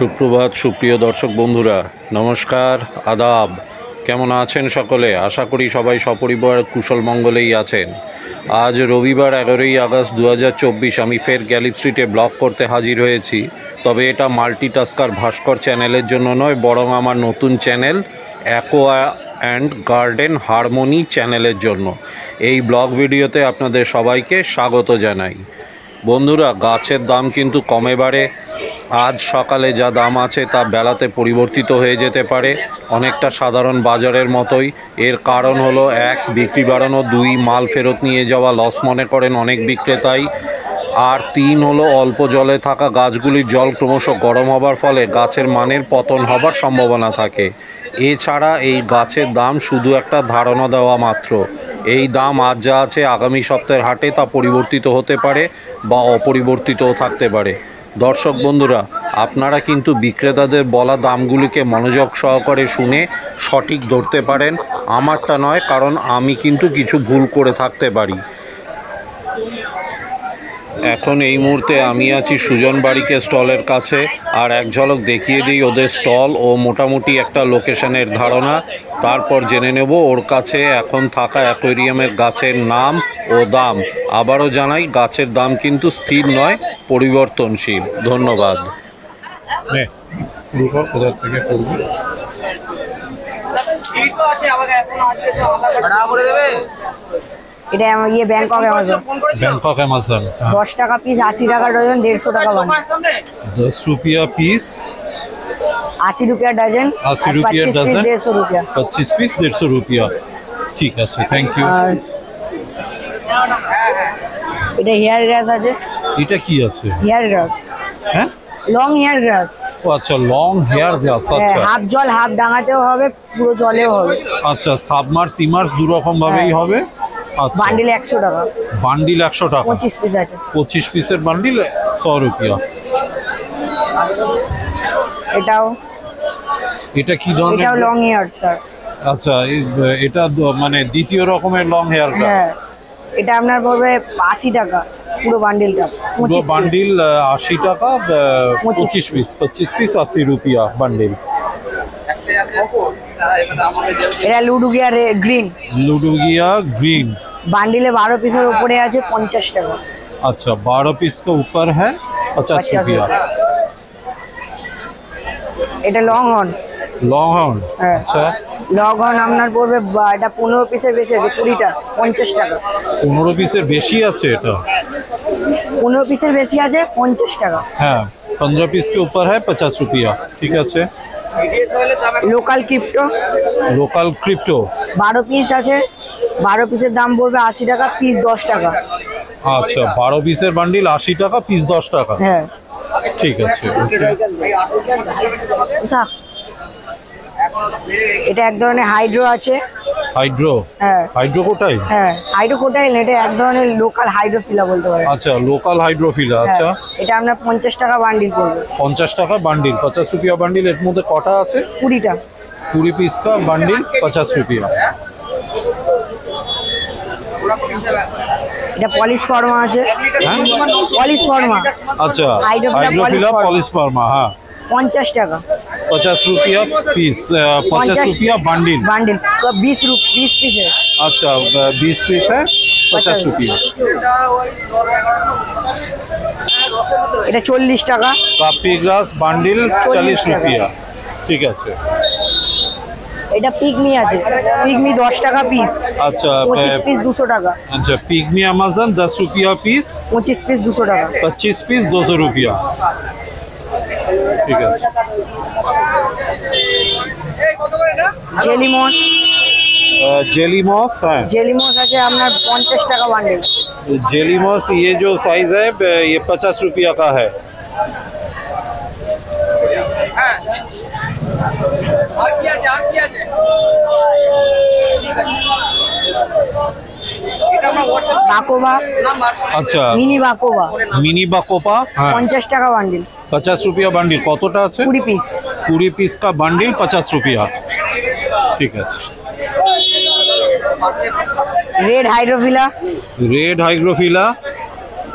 সুপ্রভাত সুপ্রিয় দর্শক বন্ধুরা, নমস্কার, আদাব। কেমন আছেন সকলে? আশা করি সবাই সপরিবার কুশল মঙ্গলেই আছেন। আজ রবিবার 11ই আগস্ট 2024 আমি ফের গ্যালিপ স্ট্রিটে ব্লগ করতে হাজির হয়েছি। তবে এটা মাল্টিটাস্কার ভাস্কর চ্যানেলের জন্য নয়, বরং আমার নতুন channel aqua and garden harmony চ্যানেলের জন্য। এই ব্লগ ভিডিওতে আপনাদের সবাইকে স্বাগত জানাই। বন্ধুরা, গাছের দাম কিন্তু কমে বাড়ে। আজ সকালে যা দাম আছে তা বেলাতে পরিবর্তিত হয়ে যেতে পারে, অনেকটা সাধারণ বাজারের মতোই। এর কারণ হলো 1, বিক্রি বাড়ানো, 2, মাল ফেরত নিয়ে যাওয়া লস মনে করেন অনেক বিক্রেতাই, আর 3 হলো অল্প জলে থাকা গাছগুলির জল ক্রমশ গরম হবার ফলে গাছের মানের পতন হবার সম্ভাবনা থাকে। এছাড়া এই গাছের দাম শুধু একটা ধারণা দেওয়া মাত্র। এই দাম আজ যা আছে আগামী সপ্তাহের হাটে তা পরিবর্তিত হতে পারে বা অপরিবর্তিতও থাকতে পারে। দর্শক বন্ধুরা, আপনারা কিন্তু বিক্রেতাদের বলা দামগুলিকে মনোযোগ সহকারে শুনে সঠিক ধরতে পারেন। আমারটা নয়, কারণ আমি কিন্তু কিছু ভুল করে থাকতে পারি। এখন এই মুহূর্তে আমি আছি সুজন বাড়িকে স্টলের কাছে, আর এক ঝলক দেখিয়ে দিই ওদের স্টল ও মোটামুটি একটা লোকেশনের ধারণা। তারপর জেনে নেব ওর কাছে এখন থাকা অ্যাকোয়ারিয়ামের গাছের নাম ও দাম। আবারও জানাই, গাছের দাম কিন্তু স্থির নয়, পরিবর্তনশীল। ধন্যবাদ। এটা ইয়ে ব্যাংকক অ্যামাজন 10 টাকা পিস, 80 টাকা ডজন, 150 টাকা বান্ডিল। 10 रुपया पीस, 80 रुपया डजन, 80 रुपया डजन, 150 रुपया, 25 পিস 150 रुपया। ঠিক আছে, থ্যাংক ইউ। আর এটা হেয়ার গ্রাস আছে। এটা কি আছে? হেয়ার গ্রাস, হ্যাঁ, লং হেয়ার গ্রাস। ও আচ্ছা, লং হেয়ার গ্রাস। আচ্ছা, হাফ জল হাফ ডাঙাতেও হবে, পুরো জলেও হবে। আচ্ছা, সাবমার্স ইমার্স দু রকম ভাবেই হবে। আচ্ছা, বান্ডিল 100 টাকা, বান্ডিল 100 টাকা, 25 পিস আছে। 25 পিসের বান্ডিল 100 रुपया। এটাও, এটা কি ধরনের? এটাও লং হেয়ার গ্রাস। আচ্ছা, এটা মানে দ্বিতীয় রকমের লং হেয়ার গ্রাস। হ্যাঁ, এটা আপনার পড়বে 80 টাকা পুরো বান্ডিলটা। পুরো বান্ডিল 80 টাকা, 25 পিস, 25 পিস 80 रुपया বান্ডিল। এটা লুডুগিয়া গ্রিন, लुडुगिया ग्रीन। বান্ডিলে 12 পিসের উপরে আছে 50 টাকা। अच्छा, 12 पीस के ऊपर है 50 रुपया। এটা লং হর্ন, लॉन्ग हॉर्न। হ্যাঁ। अच्छा, লং হর্ন আপনার পড়বে এটা 15 পিসের বেশি আছে, 20টা 50 টাকা। 15 পিসের বেশি আছে এটা? 15 পিসের বেশি আছে 50 টাকা। হ্যাঁ, 15 पीस के ऊपर है 50 रुपया। ঠিক আছে। Local crypto, local crypto 12 piece আছে, 12 পিসের দাম পড়বে 80 টাকা, পিস 10 টাকা। আচ্ছা, 12 পিসের বান্ডিল 80 টাকা, পিস 10 টাকা। হ্যাঁ, ঠিক আছে। থাক। এটা এক ধরনের হাইড্রো আছে। হাইড্রো? হ্যাঁ, হাইড্রো কোটাইল? হ্যাঁ, হাইড্রোকোটাইল। এটা এক ধরনের লোকাল হাইড্রোফিলা বলতে পারেন। আচ্ছা, লোকাল হাইড্রোফিলা। আচ্ছা, এটা আপনার 50 টাকা বান্ডিল পড়বে। 50 টাকা বান্ডিল, 50 रुपया বান্ডিল। এর মধ্যে কটা আছে? 20টা। 20 पीस का বান্ডিল 50 रुपया। এটা পলিশ ফর্মা আছে। হ্যাঁ, পলিশ ফর্মা। আচ্ছা, হাইড্রোফিলা হাইড্রোফিলা পলিশ ফার্মা। হ্যাঁ, 50 টাকা 50 रुपया पीस, 50 रुपया বান্ডিল। বান্ডিল 20 পিসের। अच्छा, 20 पीस है 50 रुपया। এটা 40 টাকা। कॉफी ग्लास বান্ডিল 40 रुपया। ঠিক আছে। এটা পিগমি আছে, পিগমি 10 টাকা পিস। আচ্ছা, 25 পিস 200 টাকা। अच्छा, पिग्मी अमेजन 10 रुपया पीस, 25 পিস 200 টাকা। 25 पीस 200 रुपया। ঠিক আছে। জেলিমস, जेली मॉस है। জেলিমস আছে আপনার 50 টাকা বান্ডিল। जेली मॉस ये जो साइज है ये 50 रुपया का है। বাকোবা, अच्छा, মিনি বাকোবা मिनी बाकोपा। हाँ, 50 টাকা বান্ডিল। 50 रुपया বান্ডিল। কতটা আছে? 20 পিস। 20 पीस का বান্ডিল 50 रुपया। ঠিক আছে। রেড হাইড্রোফিলা, रेड हाइग्रोफिला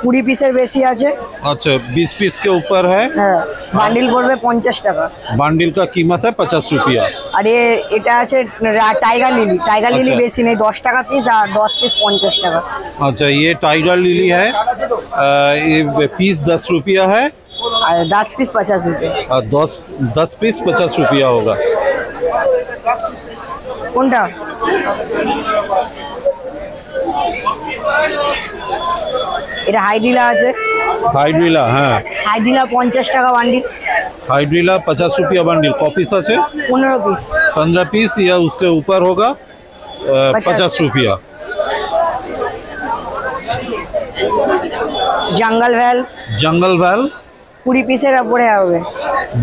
20 পিসের বেশি আছে। अच्छा 20 पीस के ऊपर है। হ্যাঁ, বান্ডিল পড়বে 50 টাকা। बंडल का कीमत है 50 रुपया। আর এটা আছে টাইগার লিলি। টাইগার লিলি আচ্ছা। বেশি নেই, 10 টাকা পিস, আর 10 পিস 50 টাকা। अच्छा ये टाइगर लिली है, ये पीस 10 रुपया है আর 10 পিস 50 रुपये। और 10 पीस 50 रुपया होगा। কোনটা? এটা হাইডিলা আছে। हाइड्रिला, हाँ হাইডিলা 50 টাকা বান্ডিল। हाइड्रिला 50 रुपया बंडल। कॉपीस আছে 15 পিস। 15 पीस या उसके ऊपर होगा 50 रुपया। जंगल वेल जंगल वैल 20 পিসের উপরে হবে,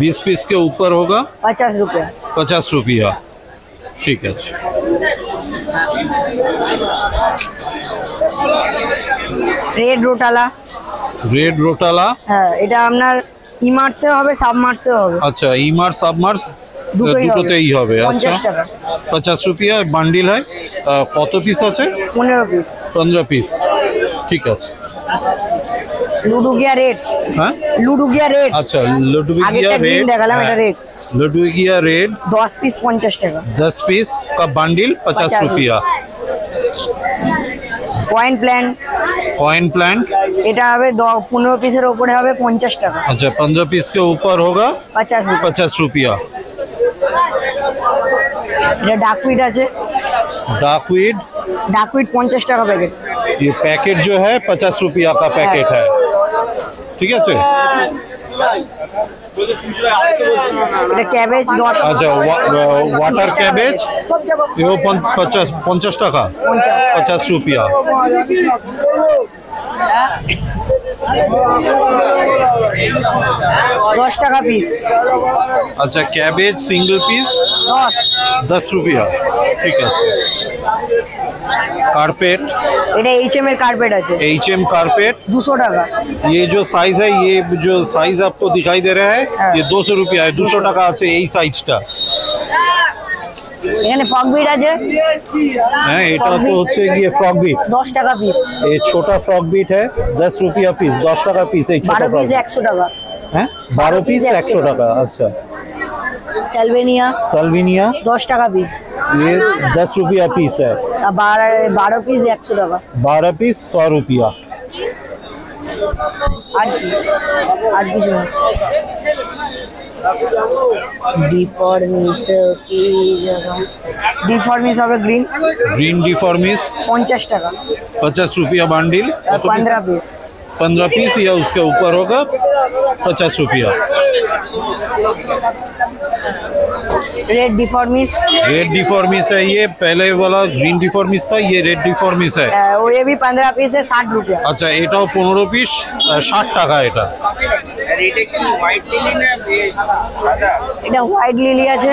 20 पीस के ऊपर होगा 50 रुपये। 50 रुपया। ठीक है। রেড রোটালা। रेड रोटाला, হ্যাঁ, এটা আপনার ইমার্সে হবে, সাবমার্সে হবে। अच्छा ईमार सबमार्स দুটোই হবে। দুটোতেই হবে। আচ্ছা 50 টাকা। 50 रुपया বান্ডিল है। কত পিস আছে? 15 পিস। 15 পিস। ঠিক আছে। লুডুগিয়া রেড। হ্যাঁ লুডুগিয়া রেড। আচ্ছা लुडविगिया আগেরটা গ্রিন रेड দেখালাম, এটা রেড। लुडविगिया रेड 10 পিস 50 টাকা। 10 पीस का बंडल 50 50 रुपया। Point plan. कॉइन प्लांट, এটা হবে 15 পিসের উপরে হবে 50 টাকা। अच्छा 15 पीस के ऊपर होगा 50 रुपये। 50 रुपया। এটা ডাকউইড আছে। डाकवीड, ডাকউইড 50 টাকা প্যাকেট। ये पैकेट जो है 50 रुपया का पैकेट है। ठीक है। এটা ক্যাবেজ 10। अच्छा वाटर कैबेज ये 50 টাকা 50 रुपया। 10 টাকা পিস। अच्छा कैबेज सिंगल पीस 10 रुपया। ठीक है। कारपेट, এটা এইচএম এর কার্পেট আছে, HM कारपेट, 200 টাকা। ये जो साइज है, ये जो साइज आपको दिखाई दे रहा है ये 200 रुपया है। 200 টাকা আছে এই সাইজটা। এখানে ফগ বিট আছে। হ্যাঁ এটা তো হচ্ছে গিয়ে ফ্রক বিট। 10 টাকা পিস। ये छोटा फ्रॉक बीट है 10 रुपया पीस। 10 টাকা পিস এই ছোট 12 फ्रॉक পিস 100 টাকা। हैं 12 पीस 100 টাকা। अच्छा সেলভেনিয়া साल्विनिया 10 টাকা পিস। ये 10 रुपया पीस है। আর 12 পিস 100 টাকা। 12 पीस 100 रुपया। আর কি? আর কিছু না। ডিফরমিস কি জায়গা? ডিফরমিস হবে গ্রিন ग्रीन डिफॉर्मिस 50 টাকা। 50 रुपया बंडल। 15 পিস। 15 पीस या उसके ऊपर होगा 50 रुपया। रेड डिफॉर्मिस। रेड डिफॉर्मिस है, ये पहले वाला ग्रीन डिफॉर्मिस था, ये रेड डिफॉर्मिस है। वो ये भी 15 पीस है 60 रुपया। अच्छा এটাও 15 পিস 60 টাকা। এটা এটা হোয়াইট লিলি আছে।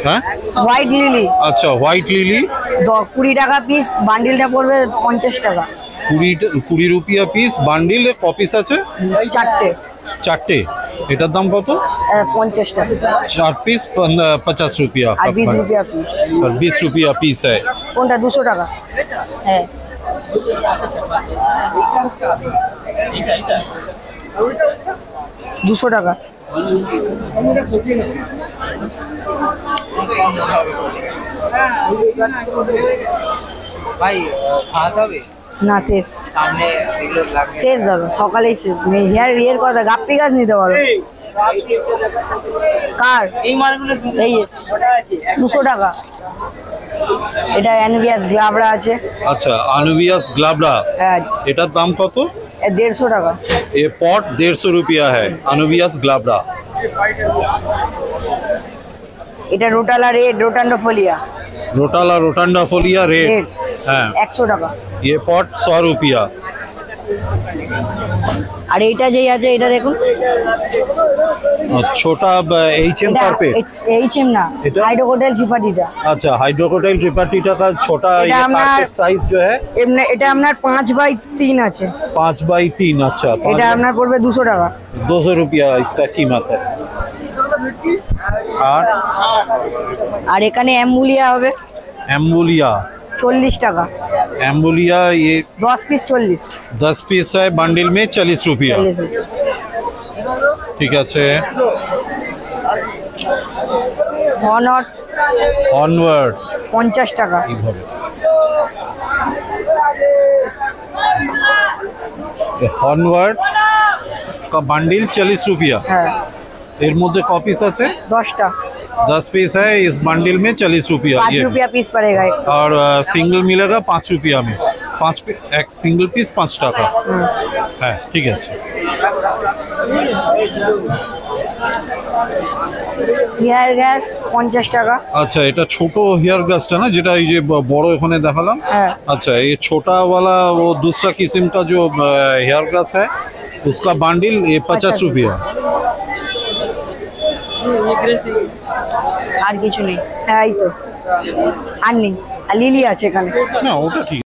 হ্যাঁ হোয়াইট লিলি আচ্ছা হোয়াইট লিলি 20 টাকা পিস, বান্ডিলটা পড়বে 50 টাকা। 20 রুপিয়া পিস। বান্ডিল ক পিস আছে? চারটে। চারটে। এটার দাম কত? 50 টাকা। 4 पीस 50 रुपया আর 20 रुपया পিস। और 20 रुपया पीस है। কোনটা? 200 টাকা। হ্যাঁ 200 টাকা। ভাই খাওয়া হবে না শেষ, সামনে এগুলো লাগবে শেষ দাদা, সকালেই শেষ। হেয়ার কথা, গাপ্পি গাছ নিতে পারো। কার এই মালগুলো এই 200 টাকা। এটা অ্যানুবিয়াস গ্লাবরা আছে। আচ্ছা আনুবিয়াস গ্লাবরা, হ্যাঁ এটার দাম কত? 150 টাকা। ये पॉट 150 रुपया है अनुबियास ग्लाबरा। এটা রোটালা রেড রোটান্ডোফোলিয়া रोटाला रोटांडा फोलिया রেড रेड हाँ 100 টাকা। ये पॉट 100 रुपया। আর এইটা যেই আছে এটা দেখুন, और छोटा HM कारपेट। এইচএম না, এটা? হাইড্রোকোটাইল ট্রিপাটিটা। अच्छा हाइड्रोकोटाइल ट्रिपाटीटा का छोटा এটা ये আমার- कारपेट साइज जो है এমনি এটা আপনার 5x3 আছে। 5x3। अच्छा এটা আপনার পড়বে 200 টাকা। 200 रुपया इसका कीमत है। और আর এখানে অ্যাম্বুলিয়া হবে एम्बुलिया 40 টাকা। एम्बुलिया ये 10 पीस 40। 10 पीस है, बंडल में 40 रुपया। 40 रुपये। ठीक আছে। অনর অনওয়ার্ড 50 টাকা। এইভাবে অনওয়ার্ড का बंडल 40 रुपया। হ্যাঁ এর মধ্যে ক পিস আছে? 10টা। 10 पीस है, इस बंडल में 40 रुपया। 5 रुपया पीस पड़ेगा एक। और सिंगल मिलेगा 5 रुपया में। 5 एक सिंगल पीस 5 টাকা। হ্যাঁ ঠিক আছে। হেয়ার গ্যাস 50 টাকা। আচ্ছা, এটা ছোট হেয়ার গ্রাসটা না, যেটা এই যে বড় এখানে দেখালাম। হ্যাঁ। अच्छा, ये छोटा वाला वो दूसरा किस्म का जो हेयर ग्रास है, उसका बंडल ये 50 रुपया। আর কিছু নেই। হ্যাঁ এই তো আর নেই, আর লিলি আছে এখানে। না ওটা ঠিক।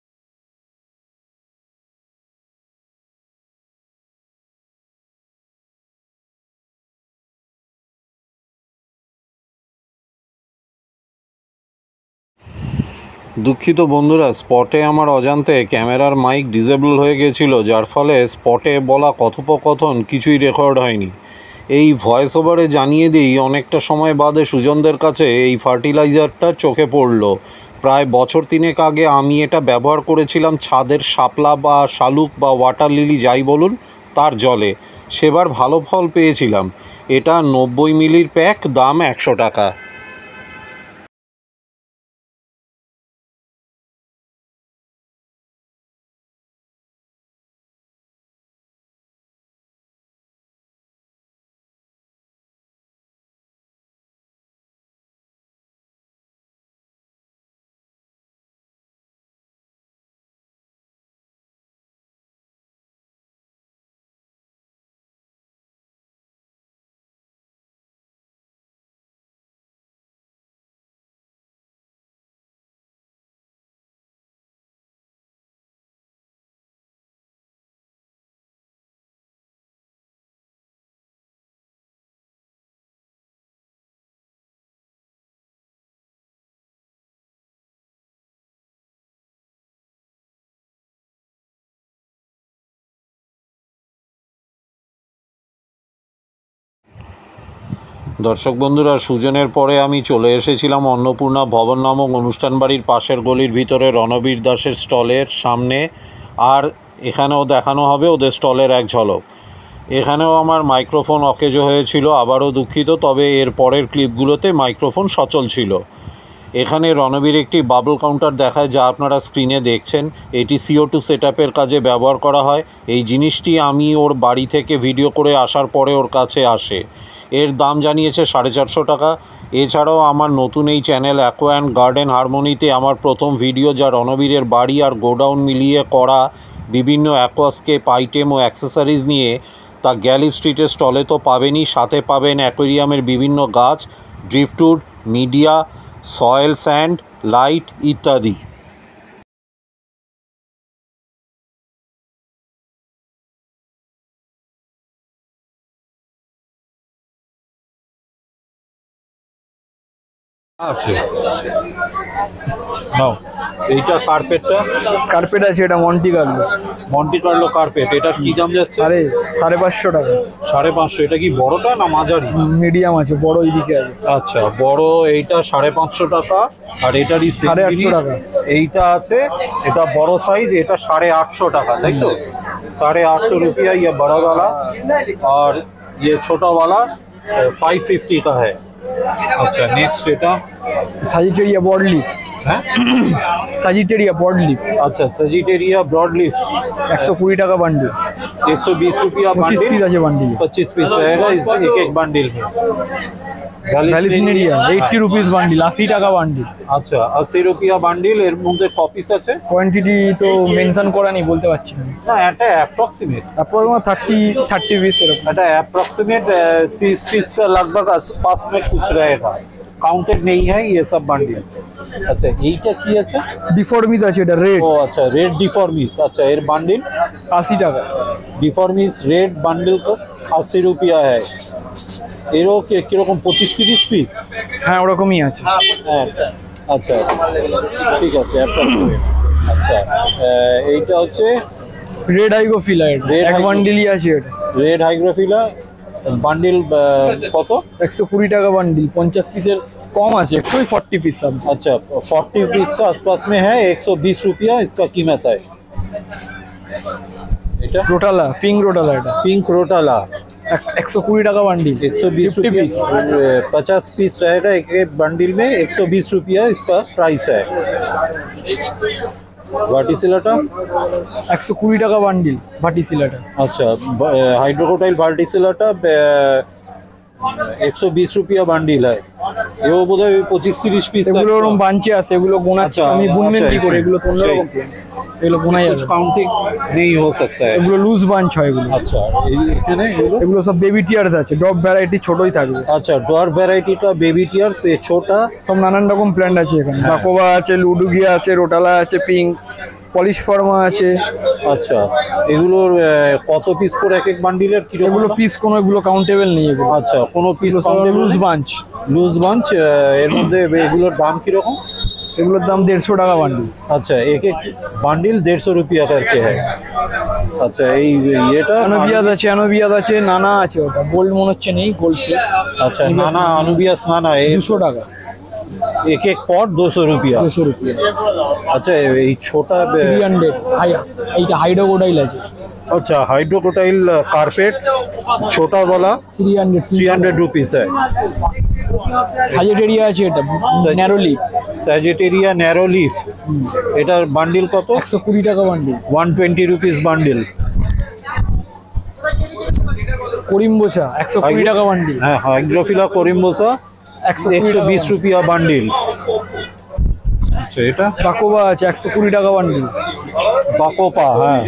দুঃখিত বন্ধুরা, স্পটে আমার অজান্তে ক্যামেরার মাইক ডিসেবল হয়ে গেছিলো, যার ফলে স্পটে বলা কথোপকথন কিছুই রেকর্ড হয়নি। এই ভয়েস ওভারে জানিয়ে দিই, অনেকটা সময় বাদে সুজনদের কাছে এই ফার্টিলাইজারটা চোখে পড়লো। প্রায় বছর 3 আগে আমি এটা ব্যবহার করেছিলাম ছাদের শাপলা বা শালুক বা ওয়াটার লিলি যাই বলুন তার জলে। সেবার ভালো ফল পেয়েছিলাম। এটা 90 মিলির প্যাক, দাম 100 টাকা। দর্শক বন্ধুরা, সুজনের পরে আমি চলে এসেছিলাম অন্নপূর্ণা ভবন নামক অনুষ্ঠান বাড়ির পাশের গলির ভিতরে রণবীর দাসের স্টলের সামনে। আর এখানেও দেখানো হবে ওদের স্টলের এক ঝলক। এখানেও আমার মাইক্রোফোন অকেজো হয়েছিল, আবারও দুঃখিত, তবে এর পরের ক্লিপগুলোতে মাইক্রোফোন সচল ছিল। এখানে রণবীর একটি বাবল কাউন্টার দেখায়, যা আপনারা স্ক্রিনে দেখছেন। এটি CO2 সেটআপের কাজে ব্যবহার করা হয়। এই জিনিসটি আমি ওর বাড়ি থেকে ভিডিও করে আসার পরে ওর কাছে আসে। এর দাম জানিয়েছে 450 টাকা। এছাড়াও আমার নতুন এই চ্যানেল অ্যাকোয়া অ্যান্ড গার্ডেন হারমোনিতে আমার প্রথম ভিডিও, যা রণবীরের বাড়ি আর গোডাউন মিলিয়ে করা বিভিন্ন অ্যাকোয়াস্কেপ আইটেম ও অ্যাক্সেসরিজ নিয়ে, তা গ্যালিফ স্ট্রিটের স্টলে তো পাবেনই, সাথে পাবেন অ্যাকোয়ারিয়ামের বিভিন্ন গাছ, ড্রিফটউড, মিডিয়া, সয়েল স্যান্ড, লাইট ইত্যাদি। আছে নাও, এইটা কার্পেটটা। কার্পেট আছে, এটা Monte Carlo. Monte Carlo carpet, এটার কি দাম যাচ্ছে? 550 টাকা। 550। এটা কি বড়টা না মাঝারি? মিডিয়াম আছে, বড় এইদিকে আছে। আচ্ছা, বড় এইটা 550 টাকা। আর এটারই 850 টাকা। এইটা আছে, এটা বড় সাইজ, এটা 850 টাকা, তাই তো? 850 रुपया ये बड़ा वाला, और ये छोटा वाला 550 का है। अच्छा, नेक्स्ट এটা সাজিটেরিয়া ব্রড লিফ। হ্যাঁ, সাজিটেরিয়া ব্রড লিফ। अच्छा, सजिटेरिया ब्रॉड लीफ 120 টাকা বান্ডিল। 120 रुपया 25 बंडल। পিস আছে বান্ডিল। 25 पीस रहेगा इस एक बंडल में। ভ্যালিসিনেরিয়া 80 রুপিস বান্ডিল, 80 টাকা বান্ডিল। আচ্ছা, 80 रुपया बंडल। এর মধ্যে ক পিস আছে? কোয়ান্টিটি তো মেনশন করা নেই, বলতে পারছি না। না, এটা অ্যাপ্রক্সিমেট। অ্যাপ্রক্সিমেট 30 পিস এরকম। এটা অ্যাপ্রক্সিमेट 30 पीस का लगभग आसपास में कुछ रहेगा। काउंटेड नहीं है ये सब बंडल्स। अच्छा, এইটা কি আছে? ডিফর্মিস আছে, এটা রেড। ও আচ্ছা, রেড ডিফর্মিস। अच्छा, এর বান্ডল 80 টাকা। डिफॉर्मिस रेड बंडल का 80 रुपया है। এরও কিরকম 25-30 পিস? হ্যাঁ ওরকমই আছে। হ্যাঁ, আচ্ছা ঠিক আছে, একটা আচ্ছা, এইটা হচ্ছে রেড হাইগ্রোফিলা, এটা Red এক Hygrophila। বান্ডিলই আছে এটা। রেড হাইগ্রোফিলা বান্ডিল কত? 120 টাকা বান্ডিল, 50 পিসের কম আছে একটু, 40 পিস सब। अच्छा 40 पीस का आसपास में है, 120 रुपया इसका कीमत है। এটা রোটালা, পিঙ্ক রোটালা, এটা पिंक रोटाला 120 টাকা বান্ডিल, 120 50 रुपया, piece। 50 पीस रहेगा एक एक बंडल में, 120 रुपया इसका प्राइस है। ভার্টিসিলাটা 120 টাকা বান্ডিল ভার্টিসিলাটা। আচ্ছা, हाइड्रोकोटाइल ভার্টিসিলাটা 120 रुपया বান্ডিল है। এও বোধহয় 25-30 পিস এগুলো ওরকম বাঞ্চে আছে, এগুলো গোনা আচ্ছা, আমি গুনবেন কি আচ্ছা, করে, এগুলো তো অন্যরকম সেই। এগুলো গোনাই कुछ যাবে। काउंटिंग नहीं हो सकता है। এগুলো লুজ বাঞ্চ হয় এগুলো। अच्छा এখানে এগুলো এগুলো সব বেবি টিয়ার্স আছে, ড্রপ ভ্যারাইটি ছোটই থাকবে। अच्छा डॉर्फ वैरायटी का बेबी टीयर से छोटा। সব নানান রকম প্ল্যান্ট আছে এখানে, বাকোবা আছে, লুডুগিয়া আছে, রোটালা আছে, পিঙ্ক পলিশ ফর্মা আছে। আচ্ছা এগুলোর কত পিস করে এক এক বান্ডিলের কি এগুলো পিস কোনো, এগুলো কাউন্টেবল নেই এগুলো। আচ্ছা কোনো piece loose bunch. Loose bunch, এর মধ্যে এগুলোর দাম কি রকম? এগুলোর দাম 150 টাকা বান্ডিল। अच्छा एक एक বান্ডিল 150 रुपया करके है। अच्छा এই এটা অ্যানোবিয়াস আছে, অ্যানোবিয়াস আছে, নানা আছে, ওটা গোল্ড মনে হচ্ছে নেই, গোল্ড শেষ। अच्छा नाना अनुबियास नाना 200 টাকা, एक एक पॉट 200 रुपया। 200 रुपया। अच्छा এই ছোটা 300 এইটা হাইড্রোকোটাইল আছে, अच्छा हाइड्रोकोटाइल कारपेट छोटा वाला 300 रुपीस है। সাজেটেরিয়া আছে, এটা ন্যারো লিফ, স্যাজিটেরিয়া ন্যারো লিফ, এটার বান্ডিল কত? 120 টাকা বান্ডিল। 120 rupees bundle. করিমবোসা 120 টাকা বান্ডিল। হ্যাঁ হাইগ্রোফিলা করিমবোসা 120 रुपया বান্ডিল। আচ্ছা এটা বাকোবা আছে 120 টাকা বান্ডিল। বাকোপা, হ্যাঁ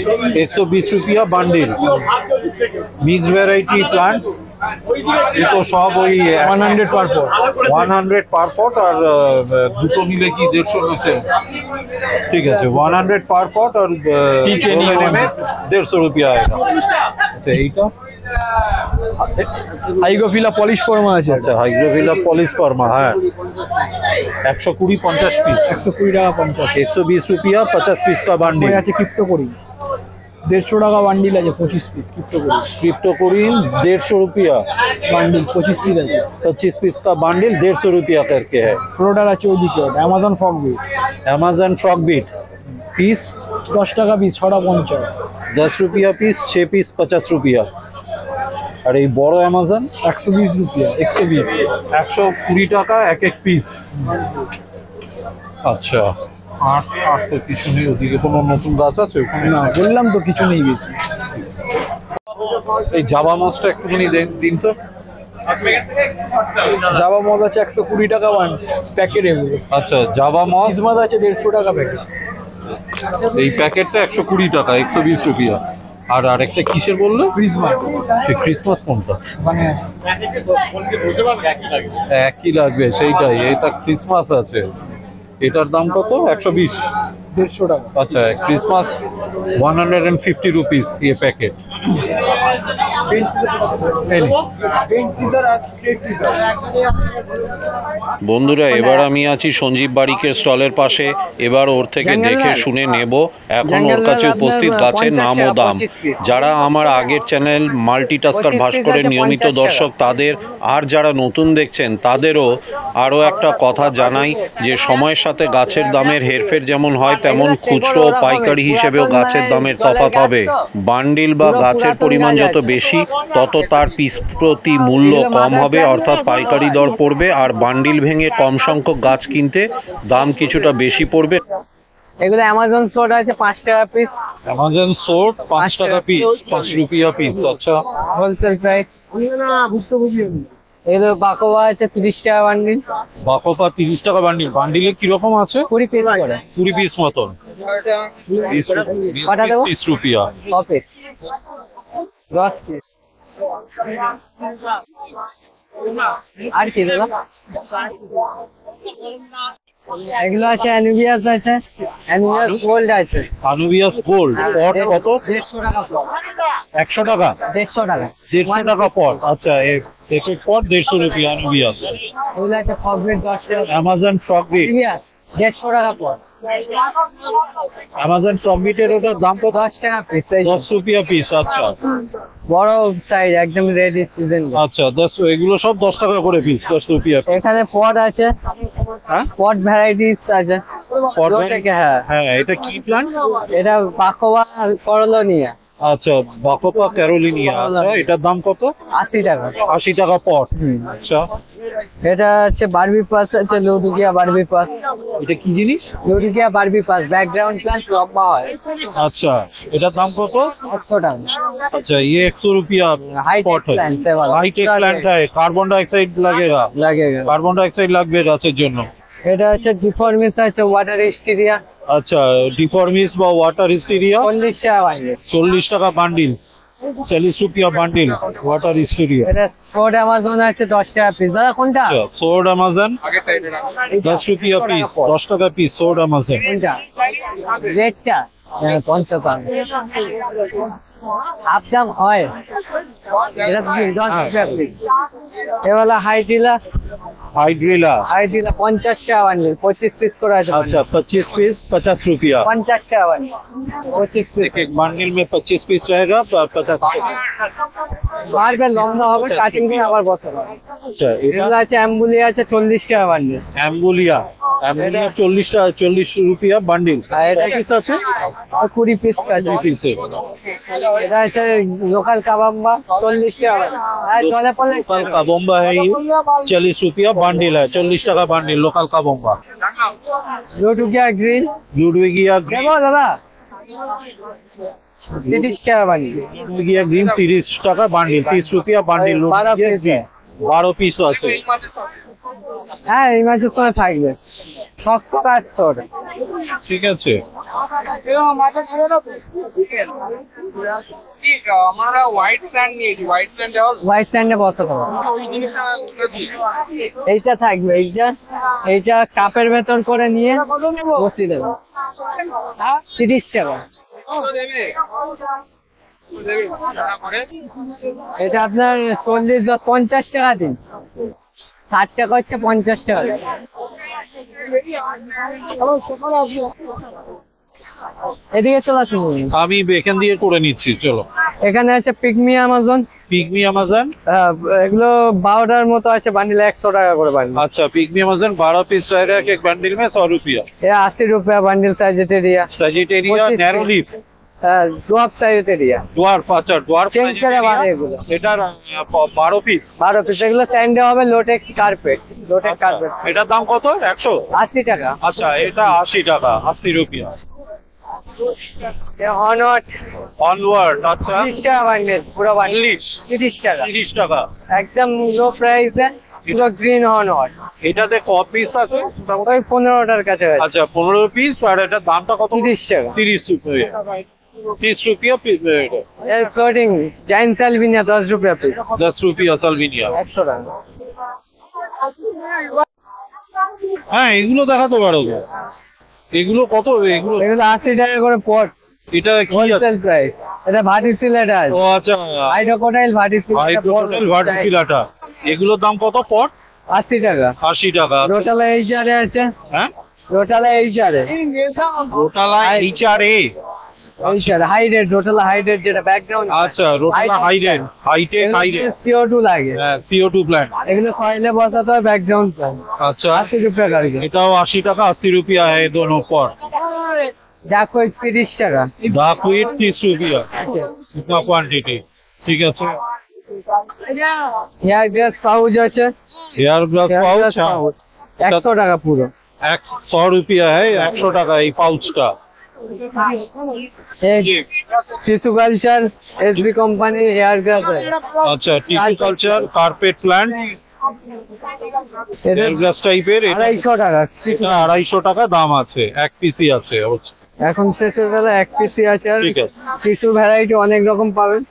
120 रुपया বান্ডিল। মিক্স ভ্যারাইটি প্লান্টস, ये तो সব ওই 100 পার পট। 100 পার পট, আর দুটো নিলে কি 150 হচ্ছে? ঠিক আছে 100 পার পট और ठीक है, दो नहीं लेने में होगा। 150 रुपया आएगा। अच्छा এইটা হাইগ্রোফিলা পলিশ ফর্মা আছে, আচ্ছা হাইগ্রোভিলা পলিশ ফার্মা, হ্যাঁ 120-50 পিস, 120 টাকা 50। 120 रुपया 50 पीस का बांडिल। পরে আছে ক্রিপ্টো করি 150 টাকা বান্ডিল আছে, 25 পিস ক্রিপ্টো করি क्रिप्टोकोरिन 150 रुपया বান্ডিল, 25 পিস আছে। 25 पीस का बांडिल 150 रुपया करके है। ফ্লোটার আছে ওইদিকে, অ্যামাজন ফগ বি अमेजन फ्रॉक बीट पीस 10 টাকা পিস, 6টা 50। 10 रुपया पीस, 6 पीस 50 रुपया। আর এই বড় অ্যামাজন 120 রুপিয়া, 120। 120 টাকা এক এক পিস। আচ্ছা আট তো কিছু নেই, ওদিকে কোনো নতুন গাছ আছে ওখানে? না বললাম তো কিছু নেই বেশি। এই জাবা মাছটা একটুখানি দিন তো। জাবা মদ আছে 120 টাকা প্যাকেট এগুলো। আচ্ছা জাবা মাছ কিসমাত আছে 150 টাকা প্যাকেট। এই প্যাকেটটা 120 টাকা, 120 রুপিয়া। আর আরেকটা কিসের বললো? ক্রিসমাস। সে ক্রিসমাস কোনটা? মানে একই লাগবে সেইটাই, এটা ক্রিসমাস আছে। এটার দাম কত? 120। 150 টাকা। अच्छा क्रिसमस 150 रुपीस ये पैकेट। বন্ধুরা এবার আমি আছি সঞ্জীব বারিকের স্টলের পাশে। এবার ওর থেকে দেখে শুনে নেব এখন ওর কাছে উপস্থিত গাছের নাম ও দাম। যারা আমার আগের চ্যানেল মাল্টিটাস্কার ভাস্করের নিয়মিত দর্শক তাদের, আর যারা নতুন দেখছেন তাদেরও আরও একটা কথা জানাই যে সময়ের সাথে গাছের দামের হেরফের যেমন হয় তেমন খুচরো ও পাইকারি হিসেবেও গাছের দামের তফাৎ হবে। বান্ডিল বা গাছের পরিমাণ যত বেশি তত তার পিস প্রতি মূল্য কম হবে, অর্থাৎ পাইকারি দর পড়বে। আর বান্ডিল ভেঙে কম সংখ্যক গাছ কিনতে দাম কিছুটা বেশি পড়বে। এগুলো অ্যামাজন সোড আছে 5 টাকা পিস, অ্যামাজন সোড 5 টাকা পিস, 5 রুপিয়া পিস। আচ্ছা হোলসেল প্রাইস। এগুলো বাকোয়া আছে 30 টাকা বান্ডিল। বাকোপা 30 টাকা বান্ডিল। বান্ডিলে কিরকম আছে? 20 পিস করে, 20 পিস মতন। কটা দেবো? 30 রুপিয়া। Office 10 piece. আর কি দেবো? এগুলো আছে অ্যানুবিয়াস আছে, অ্যানুবিয়াস গোল্ড আছে। আনুবিয়াস গোল্ড পট কত? 150 টাকা পট। 100 টাকা? 150 টাকা। 150 টাকা পট। আচ্ছা এক এক পট 150 রুপিয়া আনুবিয়াস। এগুলো আছে ফগবেট 10 টাকা। অ্যামাজন ফ্রক বিট অ্যানুবিয়াস 150 টাকা পট। অ্যামাজন প্রমিটের ওটার দাম কত? 10 টাকা পিস। 10 রুপিয়া পিস। আচ্ছা বড় সাইজ একদম রেডি সিজন। আচ্ছা 10, এগুলো সব 10 টাকা করে পিস, 10 রুপিয়া। এখানে পট আছে, হ্যাঁ পট ভ্যারাইটিস আছে। পট হ্যাঁ হ্যাঁ, এটা কি প্ল্যান্ট? এটা বাকোয়া করলোনিয়া। আচ্ছা বাকোপা ক্যারোলিনিয়া। আচ্ছা এটার দাম কত? 80 টাকা। 80 টাকা পট। আচ্ছা এটা হচ্ছে বারবি পাস আছে, লুডুকিয়া বারবি পাস। এটা কি জিনিস? লুডুকিয়া বারবি পাস, ব্যাকগ্রাউন্ড প্লান্ট লম্বা হয়। अच्छा এটার দাম কত? 100 টাকা। अच्छा ये 100 रुपया हाईटेक पॉट है। प्लांट है वाला। हाईटेक प्लांट है, कार्बन डाइऑक्साइड लगेगा। লাগেগা। कार्बन डाइऑक्साइड লাগবে গাছের জন্য। এটা হচ্ছে ডিফর্মিস আছে, ওয়াটার হিস্টেরিয়া। আচ্ছা ডিফর্মিস বা ওয়াটার হিস্টেরিয়া 40 টাকা বান্ডিল। 40 টাকা বান্ডিল, 40 रुपया বান্ডিল ওয়াটার হিস্টেরিয়া। এটা ফোর্ড অ্যামাজন আছে 10 টাকা পিস। দাদা কোনটা? আচ্ছা সোর্ড অ্যামাজন 10 रुपया পিস, 10 টাকা পিস সোর্ড অ্যামাজন। কোনটা? রেডটা 50 টাকা। আপদাম হয় এটা 10 টাকা পিস। এওয়ালা হাইটিলা, हाइड्रिला হাইটিলা 50 টাকা বান্ডিল, 25 পিস করে আছে। अच्छा 25 पीस 50 रुपया। 50 টাকা বান্ডিল, 25 পিস। एक एक बंडल में 25 पीस रहेगा, 50। বারবার লম্বা হবে, কাটিং দিয়ে আবার বসানো হবে। अच्छा এগুলো আছে অ্যাম্বুলিয়া আছে 40 টাকা বান্ডিল। অ্যাম্বুলিয়া 40 টাকা, 40 রুপিয়া বান্ডিল। আর এটা পিস আছে 20 পিস আছে। পিসে। এটা আছে লোকাল কাবাম্বা 40 টাকা বান্ডিল। আর চলে 40 लोकल টাকা। का बोम्बा है ये 40 रुपया बंडल है, 40 টাকা বান্ডিল লোকাল का बोम्बा। লুডুকিয়া গ্রিন लुडविगिया দেবো দাদা 30 টাকা বান্ডিল। लुडविगिया ग्रीन 30 টাকা বান্ডিল, 30 রুপিয়া বান্ডিল। 12 পিস। 12 পিস আছে। হ্যাঁ এই মাসের সময় থাকবে। শক্ত কাটতে ওটা। ঠিক আছে আমরা হোয়াইট স্যান্ড নিয়েছি, হোয়াইট স্যান্ড দেওয়া হোয়াইট স্যান্ডে বসাতে হবে। ওই জিনিসটা এইটা থাকবে, এইটা কাপের ভেতর করে নিয়ে বসিয়ে দেবে। 30 টাকা। দেবে এটা আপনার 50 টাকা দিন, 60 টাকা হচ্ছে 50 টাকা দিন। এদিকে চলে আসুন। আমি এখান দিয়ে করে নিচ্ছি, চলো। এখানে আছে পিগমি অ্যামাজন। পিগমি অ্যামাজন এগুলো 12টার মতো আছে, বান্ডিল 100 টাকা করে বান্ডিল। अच्छा पिग्मी अमेज़न 12 पीस रहेगा एक बंडल में 100 रुपया। এ 80 টাকা bundle sagittaria. Sagittaria 25 narrow leaf dwarf sagittaria. Dwarf. আচ্ছা ডোয়ার্ফ চেঞ্জ করে বানায় এগুলো। এটার 12 পিস। 12 পিস। এগুলো স্যান্ডে হবে, লোটেক্স কার্পেট, লোটেক্স কার্পেট। এটার দাম কত? 100। 80 টাকা। আচ্ছা এটা 80 টাকা, 80 রুপিয়া। হনওয়াট অনওয়ার্ড আচ্ছা 30 টাকা বান্ডিল, পুরো বান্ডিল 40 30 টাকা। 30 টাকা। একদম লো প্রাইসে পুরো গ্রিন হনওয়াট। এটাতে ক পিস আছে? ওই 15টার কাছে আছে। আচ্ছা 15 পিস। আর এটার দামটা কত? 30 টাকা। 30 রুপিয়া। 30 रुपया पीस रहेगा। এর ফ্লোটিং জায়ান্ট সালভিনিয়া 10 টাকা পিস। 10 रुपया साल्विनिया। 100 টাকা। হ্যাঁ এগুলো দেখাতে পারো তো। এগুলো কত? এগুলো এগুলো 80 টাকা করে পট, এটা কি আছে? Wholesale price. এটা ভার্টিসিলেটা আছে, ও আচ্ছা হাইড্রোকোটাইল ভার্টিসিলেটা হাইড্রোকোটাইল ভার্টিসিলাটা। এগুলোর দাম কত পট? 80 টাকা। 80 টাকা। রোটালা এইচআরে আছে, হ্যাঁ রোটালা এইচআরে। Rotala H R A. H R high rate, rotala high rate যেটা ব্যাকগ্রাউন্ড। আচ্ছা রোটালা হাইডেন, হাইটেক হাইডেন। CO2 লাগে। হ্যাঁ CO2 প্ল্যান্ট। এগুলো কয়েলে বসাতে হয়, ব্যাকগ্রাউন্ড প্ল্যান্ট। अच्छा 80 টাকা কারগে। এটাও 80 টাকা, 80 रुपया है दोनों पर। দেখো 30 টাকা। डाकविट 30 रुपया इतना क्वांटिटी। ঠিক আছে। হেয়ার গ্রাস পাউচ আছে, hair brush hair grass pouch pouch 100 টাকা পুরো। 100 रुपया है, 100 টাকা এই পাউচটা। Tissue culture SB company hair grass আছে। আচ্ছা টিস্যু কালচার কার্পেট প্ল্যান্ট এটা হেয়ার ব্রাশ টাইপের। এটা 250 টাকা। 250 টাকা দাম আছে, এক পিসই আছে। এখন শেষের বেলা এক পিসি আছে। আর ঠিক আছে। টিস্যু ভ্যারাইটি অনেক রকম পাবেন।